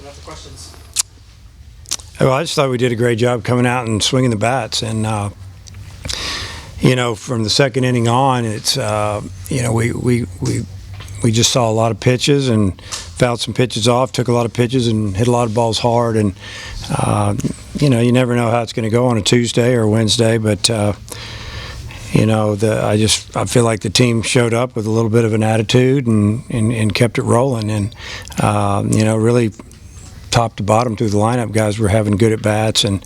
open up the questions. Well, I just thought we did a great job coming out and swinging the bats, and from the second inning on, it's we just saw a lot of pitches and fouled some pitches off, took a lot of pitches and hit a lot of balls hard, and you never know how it's going to go on a Tuesday or Wednesday, but I feel like the team showed up with a little bit of an attitude and kept it rolling, and really top to bottom through the lineup, guys were having good at bats, and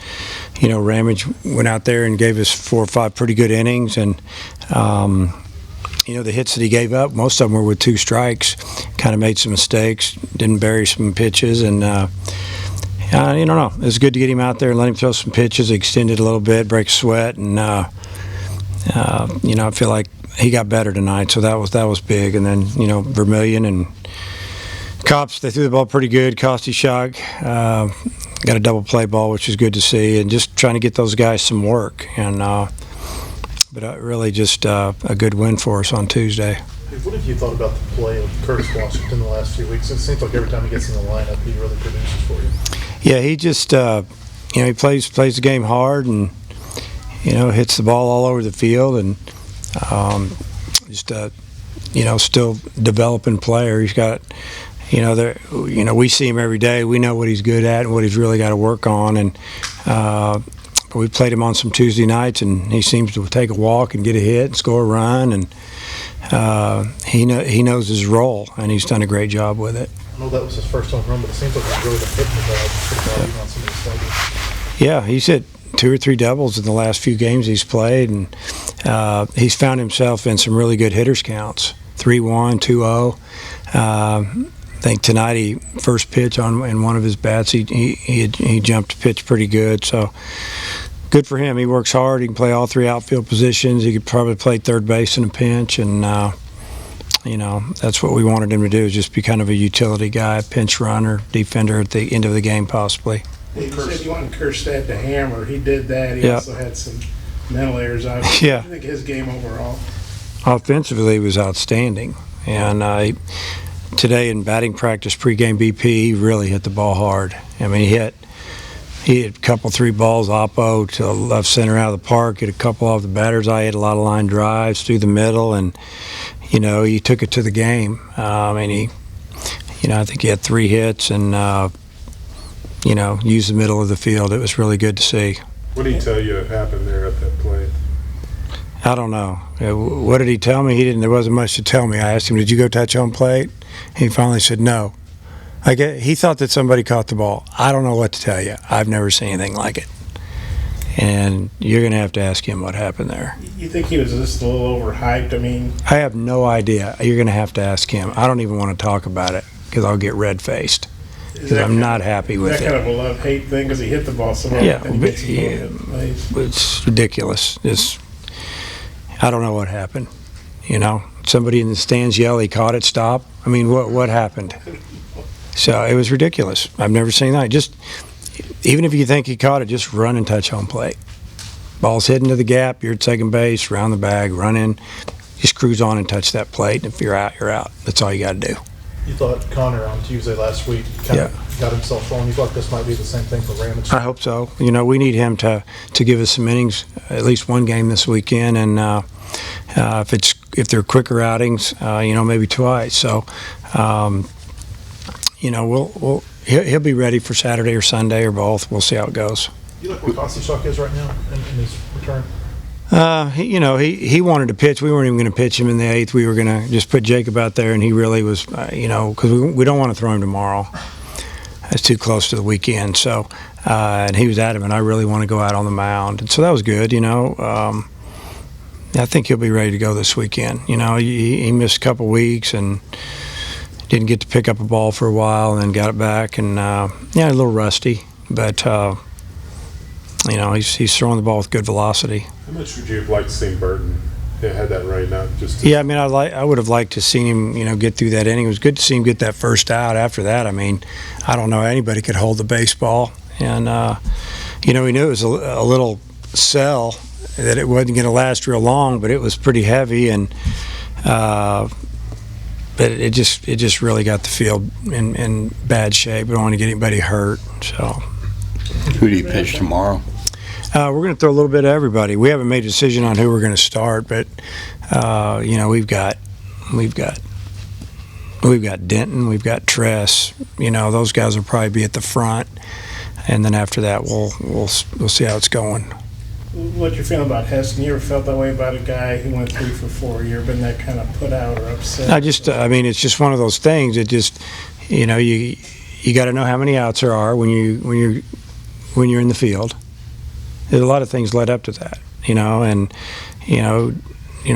Ramage went out there and gave us 4 or 5 pretty good innings, and the hits that he gave up, most of them were with 2 strikes. Kind of made some mistakes, didn't bury some pitches, and it was good to get him out there and let him throw some pitches, extend it a little bit, break a sweat, and I feel like he got better tonight, so that was big. And then Vermillion and Cops, they threw the ball pretty good. Costi Shock got a double play ball, which is good to see, and just trying to get those guys some work. And but really just a good win for us on Tuesday. What have you thought about the play of Curtis Washington the last few weeks? It seems like every time he gets in the lineup, he really produces for you. Yeah, he just he plays the game hard, and hits the ball all over the field, and still developing player. He's got. We see him every day. We know what he's good at and what he's really got to work on. And we played him on some Tuesday nights, and he seems to take a walk and get a hit and score a run. And he knows his role, and he's done a great job with it. I know that was his first home run, but it seems like he's really hitting the ball pretty well on some of these doubles. Yeah, he's hit 2 or 3 doubles in the last few games he's played, and he's found himself in some really good hitters counts. 3-1, 2-0. I think tonight he first pitch in one of his bats he jumped to pitch pretty good, so good for him. He works hard. He can play all 3 outfield positions. He could probably play third base in a pinch, and that's what we wanted him to do, is just be kind of a utility guy, pinch runner, defender at the end of the game possibly. You said you wanted Kjerstad to hammer. He did that. He also had some mental errors. I think his game overall. Offensively, he was outstanding, and today in batting practice, pregame BP, he really hit the ball hard. I mean, he hit a couple 3 balls oppo to left center out of the park, hit a couple off the batter's eye, hit a lot of line drives through the middle, and he took it to the game. I think he had 3 hits and used the middle of the field. It was really good to see. What did he tell you happened there at that plate? I don't know. What did he tell me? There wasn't much to tell me. I asked him, "Did you go touch home plate?" He finally said no. He thought that somebody caught the ball. I don't know what to tell you. I've never seen anything like it. And you're going to have to ask him what happened there. You think he was just a little overhyped? I have no idea. You're going to have to ask him. I don't even want to talk about it because I'll get red-faced. Because I'm not happy with it. Is that kind of a love-hate thing because he hit the ball so hard? Yeah, it's ridiculous. I don't know what happened. Somebody in the stands yelled, "He caught it, stop." I mean, what happened? So it was ridiculous. I've never seen that. Just even if you think he caught it, just run and touch home plate. Ball's hit into the gap. You're at second base, round the bag, run in, just cruise on and touch that plate. And if you're out, you're out. That's all you got to do. You thought Connor on Tuesday last week kind of got himself wrong. You thought this might be the same thing for Ramage? I hope so. We need him to give us some innings, at least one game this weekend, and if they're quicker outings, maybe twice. So, he'll be ready for Saturday or Sunday or both. We'll see how it goes. You like where Costi Shock is right now in his return? He wanted to pitch. We weren't even going to pitch him in the 8th. We were going to just put Jacob out there, and he really was, because we don't want to throw him tomorrow. It's too close to the weekend. So, and he was adamant, I really want to go out on the mound. And so that was good, I think he'll be ready to go this weekend. He missed a couple weeks and didn't get to pick up a ball for a while, and then got it back, and a little rusty, but he's throwing the ball with good velocity. How much would you have liked to see Burton had that rain out? I would have liked to see him, get through that inning. It was good to see him get that first out. After that, I don't know anybody could hold the baseball, and we knew it was a little cell, that it wasn't going to last real long, but it was pretty heavy, and but it just really got the field in bad shape. We don't want to get anybody hurt. So, Who do you pitch tomorrow? we're going to throw a little bit of everybody. We haven't made a decision on who we're going to start, but we've got Denton, we've got Tress. Those guys will probably be at the front, and then after that, we'll see how it's going. What's your feeling about Heston? You ever felt that way about a guy who went 3 for 4? You ever been that kind of put out or upset? It's just one of those things. It just, you got to know how many outs there are when you're in the field. There's a lot of things led up to that, and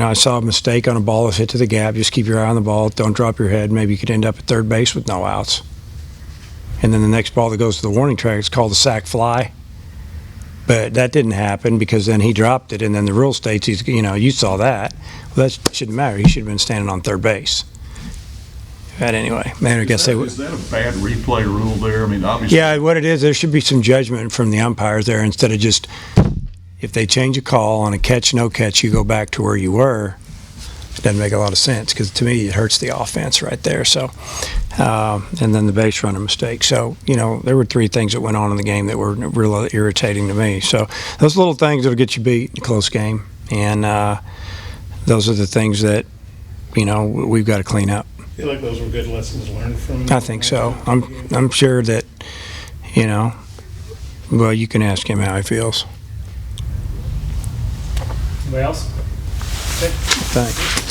I saw a mistake on a ball that hit to the gap. Just keep your eye on the ball. Don't drop your head. Maybe you could end up at third base with no outs. And then the next ball that goes to the warning track is called a sac fly. But that didn't happen because then he dropped it, and then the rule states you saw that. Well, that shouldn't matter. He should have been standing on third base. But anyway, man, I guess Is that a bad replay rule there? I mean, obviously. Yeah, what it is, there should be some judgment from the umpires there instead of just, if they change a call on a catch, no catch, you go back to where you were. It doesn't make a lot of sense because to me it hurts the offense right there. So, and then the base runner mistake. So, there were 3 things that went on in the game that were really irritating to me. So those little things that'll get you beat in a close game, and those are the things that we've got to clean up. I feel like those were good lessons learned from. I think so. I'm sure that well, you can ask him how he feels. Anybody else? Okay. Thanks.